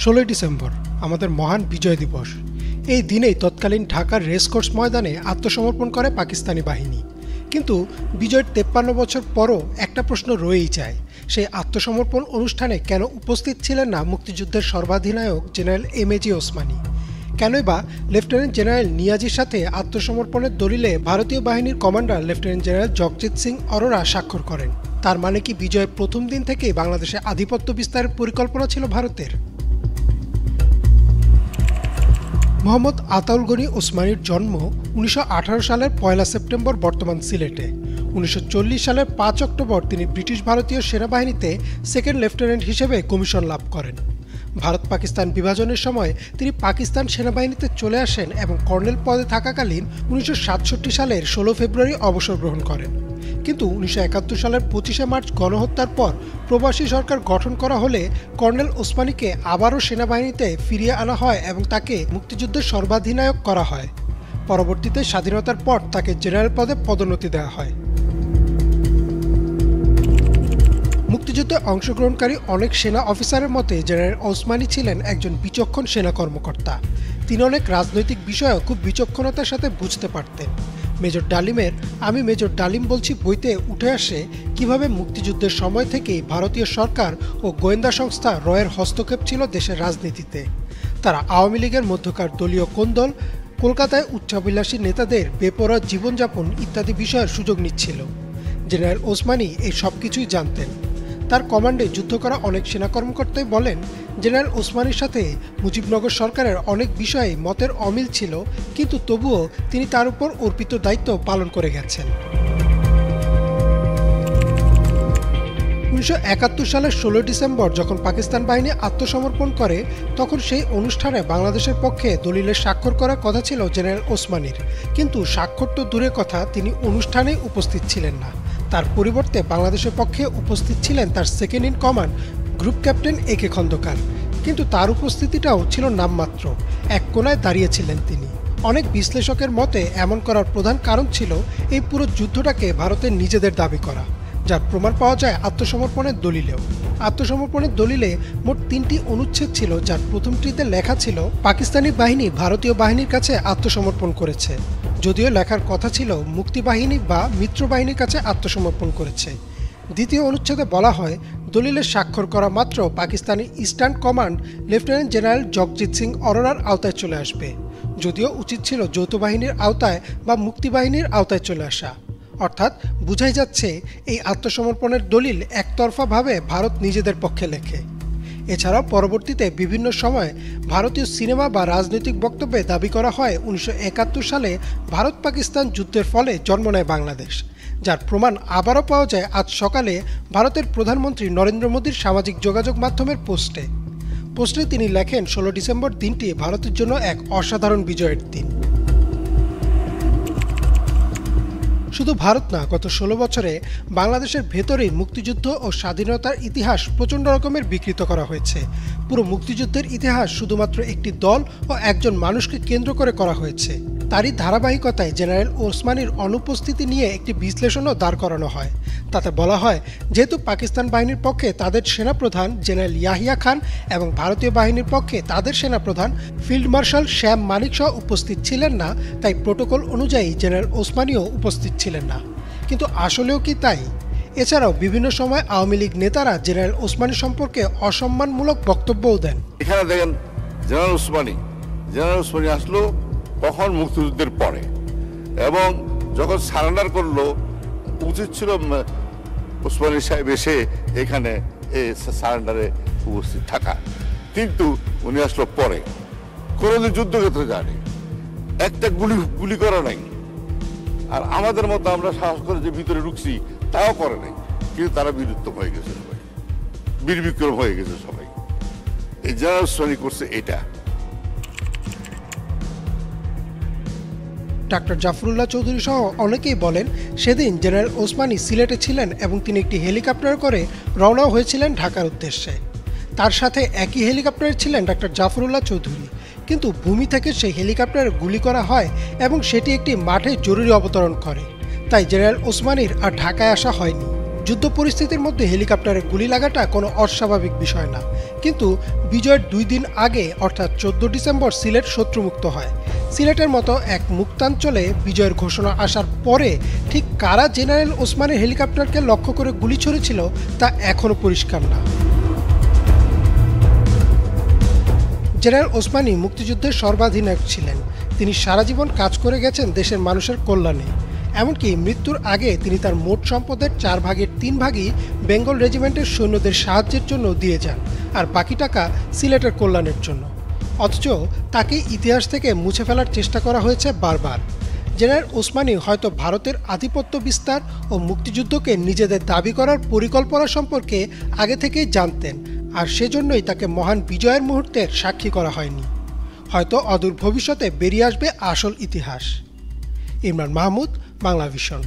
16 December আমাদের মহান বিজয় দিবস। এই দিনেই তৎকালীন ঢাকার রেসকোর্স ময়দানে আত্মসমর্পণ করে পাকিস্তানি বাহিনী। কিন্তু বিজয়ের 53 বছর পরও একটা প্রশ্ন রয়েই যায়, সেই আত্মসমর্পণ অনুষ্ঠানে কেন উপস্থিত ছিলেন না মুক্তিযুদ্ধের সর্বাধিনায়ক জেনারেল এমএজি ওসমানী? কেনই বা লেফটেন্যান্ট জেনারেল নিয়াজির সাথে আত্মসমর্পণের দলিলে ভারতীয় বাহিনীর commander lieutenant general Jagjit Singh Aurora স্বাক্ষর করেন? তার মানে কি বিজয়ের প্রথম দিন থেকেই বাংলাদেশে আধিপত্য বিস্তারের পরিকল্পনা ছিল ভারতের? মোহাম্মদ আতাউল গনি ওসমানীর জন্ম 1918 সালের 1 সেপ্টেম্বর বর্তমান সিলেটে। 1940 সালের 5 অক্টোবর তিনি ব্রিটিশ ভারতীয় সেনাবাহিনীতে সেকেন্ড লেফটেন্যান্ট হিসেবে কমিশন লাভ করেন। ভারত পাকিস্তান বিভাজনের সময় তিনি পাকিস্তান সেনাবাহিনীতে চলে আসেন এবং কর্নেল পদে থাকাকালীন 1967 সালের 16 ফেব্রুয়ারি অবসর গ্রহণ করেন। কিন্তু 1971 সালের 25 মার্চ গণহত্যার পর প্রবাসী সরকার গঠন করা হলে কর্নেল ওসমানীকে আবারও সেনাবাহিনীতে ফিরিয়ে আনা হয় এবং তাকে মুক্তিযুদ্ধের সর্বাধিনায়ক করা হয়। পরবর্তীতে স্বাধীনতার পর তাকে জেনারেল পদে পদোন্নতি দেওয়া হয়। মুক্তিযুদ্ধে অংশগ্রহণকারী অনেক সেনা অফিসারের মতে জেনারেল ওসমানী ছিলেন একজন বিচক্ষণ সেনা কর্মকর্তা। তিনি অনেক রাজনৈতিক বিষয়ও খুব বিচক্ষণতার সাথে বুঝতে পারতেন। মেজর ডালিমের আমি মেজর ডালিম বলছি বইতে উঠে আসে কিভাবে মুক্তিযুদ্ধের সময় থেকেই ভারতীয় সরকার ও গোয়েন্দা সংস্থা রয়ের হস্তক্ষেপ ছিল দেশের রাজনীতিতে। তারা আওয়ামী লীগের মধ্যকার দলীয় কোন্দল, কলকাতায় উচ্চাভিলাষী নেতাদের বেপরোয়া জীবনযাপন ইত্যাদি বিষয়ের সুযোগ নিচ্ছিল। জেনারেল ওসমানী এই সব কিছুই জানতেন। তার কমান্ডে যুদ্ধ করা অনেক সেনা কর্মকর্তাই বলেন, জেনারেল ওসমানীর সাথে মুজিবনগর সরকারের অনেক বিষয়ে মতের অমিল ছিল, কিন্তু তবুও তিনি তার উপর অর্পিত দায়িত্ব পালন করে গেছেন। 1971 সালের 16 ডিসেম্বর যখন পাকিস্তান বাহিনী আত্মসমর্পণ করে, তখন সেই অনুষ্ঠানে বাংলাদেশের পক্ষে দলিলে স্বাক্ষর করার কথা ছিল জেনারেল ওসমানীর। কিন্তু স্বাক্ষর তো দূরের কথা, তিনি অনুষ্ঠানেই উপস্থিত ছিলেন না। তার পরিবর্তে বাংলাদেশের পক্ষে উপস্থিত ছিলেন তার second in command group captain একে খন্দকার। কিন্তু তার উপস্থিতিটাও ছিল নামমাত্র, এক কোনায় দাঁড়িয়েছিলেন তিনি। অনেক বিশ্লেষকের মতে এমন করার প্রধান কারণ ছিল এই পুরো যুদ্ধটাকে ভারতের নিজেদের দাবি করা, যার প্রমাণ পাওয়া যায় আত্মসমর্পণের দলিলেও। আত্মসমর্পণের দলিলে মোট 3টি অনুচ্ছেদ ছিল, যার প্রথমটিতে লেখা ছিল পাকিস্তানি বাহিনী ভারতীয় বাহিনীর কাছে আত্মসমর্পণ করেছে, যদিও লেখার কথা ছিল মুক্তিবাহিনী বা মিত্রবাহিনীর কাছে আত্মসমর্পণ করেছে। দ্বিতীয় অনুচ্ছেদে বলা হয় দলিলে স্বাক্ষর করা মাত্র Pakistani eastern command lieutenant general Jagjit Singh অরোরার আওতায় চলে আসবে, যদিও উচিত ছিল যৌথ বাহিনীর আওতায় বা মুক্তিবাহিনীর আওতায় চলে আসা। অর্থাৎ বুঝাই যাচ্ছে এই আত্মসমর্পণের দলিল একতরফাভাবে ভারত নিজেদের পক্ষে লেখে। এছাড়াও পরবর্তীতে বিভিন্ন সময় ভারতীয় সিনেমা বা রাজনৈতিক বক্তব্যে দাবি করা হয় 1971 সালে ভারত পাকিস্তান যুদ্ধের ফলে জন্ম নেয় বাংলাদেশ, যার প্রমাণ আবারও পাওয়া যায় আজ সকালে ভারতের প্রধানমন্ত্রী নরেন্দ্র মোদীর সামাজিক যোগাযোগ মাধ্যমের পোস্টে তিনি লেখেন 16 ডিসেম্বর দিনটি ভারতের জন্য এক অসাধারণ বিজয়ের দিন। শুধু ভারত না, গত 16 বছরে বাংলাদেশের ভেতরেই মুক্তিযুদ্ধ ও স্বাধীনতার ইতিহাস প্রচণ্ড রকমের বিকৃত করা হয়েছে। পুরো মুক্তিযুদ্ধের ইতিহাস শুধুমাত্র একটি দল ও একজন মানুষকে কেন্দ্র করে করা হয়েছে। তারই ধারাবাহিকতায় জেনারেল ওসমানীর অনুপস্থিতি নিয়ে একটি বিশ্লেষণও দাঁড় করানো হয়। তাতে বলা হয়, যেহেতু পাকিস্তান বাহিনীর পক্ষে তাদের সেনাপ্রধান জেনারেল ইয়াহিয়া খান এবং ভারতীয় বাহিনীর পক্ষে তাদের সেনাপ্রধান ফিল্ড মার্শাল শ্যাম মানিক সহ উপস্থিত ছিলেন না, তাই প্রোটোকল অনুযায়ী জেনারেল ওসমানীও উপস্থিত ছিলেন না। কিন্তু আসলেও কি তাই? এছাড়াও বিভিন্ন সময় আওয়ামী লীগ নেতারা জেনারেল ওসমানী সম্পর্কে অসম্মানমূলক বক্তব্যও দেন। এখানে দেখেন জেনারেল ওসমানী আসলো কখন? মুক্তিযুদ্ধের পরে, এবং যখন সারেন্ডার করলো উচিত ছিল ওসমানী সাহেব এসে এখানে সারেন্ডারে উপস্থিত থাকা, কিন্তু উনি আসলো পরে। কোনোদিন যুদ্ধক্ষেত্রে যায়নি, একটা গুলি করা নাই। আর আমাদের মতো আমরা সাহস করে যে ভিতরে ঢুকছি তাও করে নাই, কিন্তু তারা বীরুত্তম হয়ে গেছে, সবাই বীরবিক্রম হয়ে গেছে সবাই। এই জেনারেল ওসমানী করছে এটা। ডাক্তার জাফরুল্লাহ চৌধুরী সহ অনেকেই বলেন, সেদিন জেনারেল ওসমানী সিলেটে ছিলেন এবং তিনি একটি হেলিকপ্টার করে রওনা হয়েছিলেন ঢাকার উদ্দেশ্যে। তার সাথে একই হেলিকপ্টারে ছিলেন ডাক্তার জাফরুল্লাহ চৌধুরী, কিন্তু ভূমি থেকে সেই হেলিকপ্টারে গুলি করা হয় এবং সেটি একটি মাঠে জরুরি অবতরণ করে। তাই জেনারেল ওসমানীর আর ঢাকায় আসা হয়নি। যুদ্ধ পরিস্থিতির মধ্যে হেলিকপ্টারে গুলি লাগাটা কোনো অস্বাভাবিক বিষয় না, কিন্তু বিজয়ের 2 দিন আগে অর্থাৎ 14 ডিসেম্বর সিলেট শত্রুমুক্ত হয়। সিলেটের মতো এক মুক্তাঞ্চলে বিজয়ের ঘোষণা আসার পরে ঠিক কারা জেনারেল ওসমানের হেলিকপ্টারকে লক্ষ্য করে গুলি ছুড়েছিল তা এখনও পরিষ্কার না। জেনারেল ওসমানী মুক্তিযুদ্ধের সর্বাধিনায়ক ছিলেন। তিনি সারা জীবন কাজ করে গেছেন দেশের মানুষের কল্যাণে। এমনকি মৃত্যুর আগে তিনি তার মোট সম্পদের 4 ভাগের 3 ভাগই বেঙ্গল রেজিমেন্টের সৈন্যদের সাহায্যের জন্য দিয়ে যান, আর বাকি টাকা সিলেটের কল্যাণের জন্য। অথচ তাকে ইতিহাস থেকে মুছে ফেলার চেষ্টা করা হয়েছে বারবার। জেনারেল ওসমানী হয়তো ভারতের আধিপত্য বিস্তার ও মুক্তিযুদ্ধকে নিজেদের দাবি করার পরিকল্পনা সম্পর্কে আগে থেকেই জানতেন, আর সেজন্যই তাকে মহান বিজয়ের মুহূর্তের সাক্ষী করা হয়নি। হয়তো অদূর ভবিষ্যতে বেরিয়ে আসবে আসল ইতিহাস। ইমরান মাহমুদ, বাংলা ভিশন।